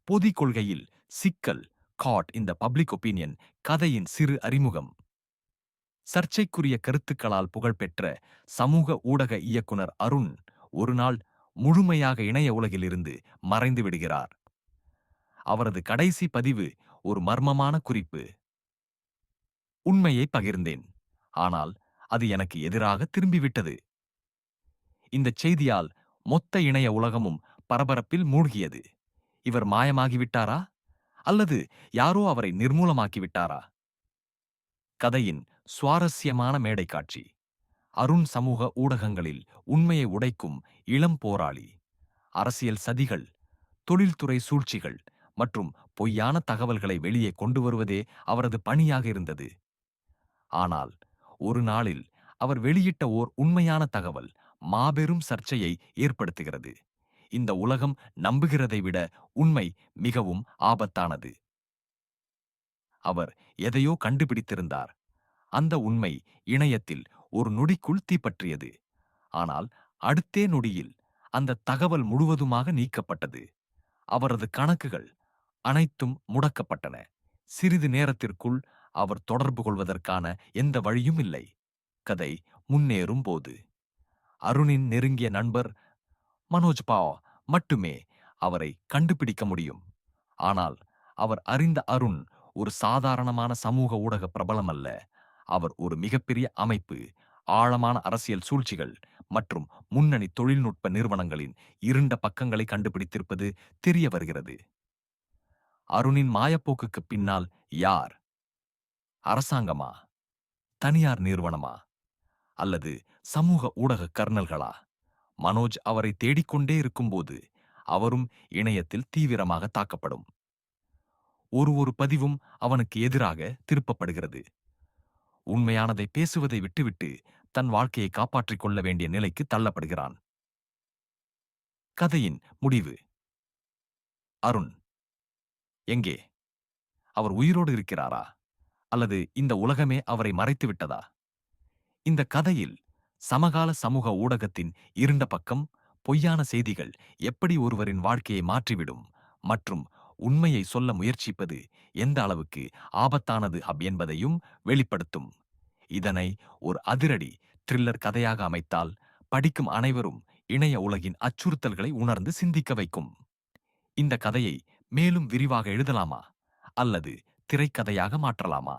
பொதி கொள்கையில் சிக்கல் காட் இந்த பப்ளிக் ஒப்பீனியன் கதையின் சிறு அறிமுகம். சர்ச்சைக்குரிய கருத்துக்களால் புகழ்பெற்ற சமூக ஊடக இயக்குனர் அருண் ஒருநாள் முழுமையாக இணைய உலகிலிருந்து மறைந்து விடுகிறார். அவரது கடைசி பதிவு ஒரு மர்மமான குறிப்பு. உண்மையை பகிர்ந்தேன், ஆனால் அது எனக்கு எதிராக திரும்பிவிட்டது. இந்த செய்தியால் மொத்த இணைய உலகமும் பரபரப்பில் மூழ்கியது. இவர் மாயமாகிவிட்டாரா, அல்லது யாரோ அவரை நிர்மூலமாக்கிவிட்டாரா? கதையின் சுவாரஸ்யமான மேடை காட்சி. அருண் சமூக ஊடகங்களில் உண்மையை உடைக்கும் இளம் போராளி. அரசியல் சதிகள், தொழில்துறை சூழ்ச்சிகள் மற்றும் பொய்யான தகவல்களை வெளியே கொண்டு வருவதே அவரது பணியாக இருந்தது. ஆனால் ஒரு நாளில் அவர் வெளியிட்ட ஓர் உண்மையான தகவல் மாபெரும் சர்ச்சையை ஏற்படுத்துகிறது. இந்த உலகம் நம்புகிறதை விட உண்மை மிகவும் ஆபத்தானது. அவர் எதையோ கண்டுபிடித்திருந்தார். அந்த உண்மை இணையத்தில் ஒரு நொடிக்குள் தீப்பற்றியது. ஆனால் அடுத்தே நொடியில் அந்த தகவல் முழுவதுமாக நீக்கப்பட்டது. அவரது கணக்குகள் அனைத்தும் முடக்கப்பட்டன. சிறிது நேரத்திற்குள் அவர் தொடர்பு கொள்வதற்கான எந்த வழியும் இல்லை. கதை முன்னேறும் போது அருணின் நெருங்கிய நண்பர் மனோஜ் பாவ் மட்டுமே அவரை கண்டுபிடிக்க முடியும். ஆனால் அவர் அறிந்த அருண் ஒரு சாதாரணமான சமூக ஊடக பிரபலம் அல்ல. அவர் ஒரு மிகப்பெரிய அமைப்பு, ஆழமான அரசியல் சூழ்ச்சிகள் மற்றும் முன்னணி தொழில்நுட்ப நிறுவனங்களின் இருண்ட பக்கங்களை கண்டுபிடித்திருப்பது தெரிய வருகிறது. அருணின் மாயப்போக்குக்கு பின்னால் யார்? அரசாங்கமா, தனியார் நிறுவனமா, அல்லது சமூக ஊடக கர்னல்களா? மனோஜ் அவரை தேடிக்கொண்டே இருக்கும்போது அவரும் இணையத்தில் தீவிரமாக தாக்கப்படும். ஒரு பதிவும் அவனுக்கு எதிராக திருப்பப்படுகிறது. உண்மையானதை பேசுவதை விட்டுவிட்டு தன் வாழ்க்கையை காப்பாற்றிக் கொள்ள வேண்டிய நிலைக்கு தள்ளப்படுகிறான். கதையின் முடிவு. அருண் எங்கே? அவர் உயிரோடு இருக்கிறாரா, அல்லது இந்த உலகமே அவரை மறைத்து விட்டதா? இந்த கதையில் சமகால சமூக ஊடகத்தின் இருண்ட பக்கம், பொய்யான செய்திகள் எப்படி ஒருவரின் வாழ்க்கையை மாற்றிவிடும் மற்றும் உண்மையை சொல்ல முயற்சிப்பது எந்த அளவுக்கு ஆபத்தானது என்பதையும் வெளிப்படுத்தும். இதனை ஒரு அதிரடி த்ரில்லர் கதையாக அமைத்தால் படிக்கும் அனைவரும் இணைய உலகின் அச்சுறுத்தல்களை உணர்ந்து சிந்திக்க வைக்கும். இந்த கதையை மேலும் விரிவாக எழுதலாமா, அல்லது திரைக்கதையாக மாற்றலாமா?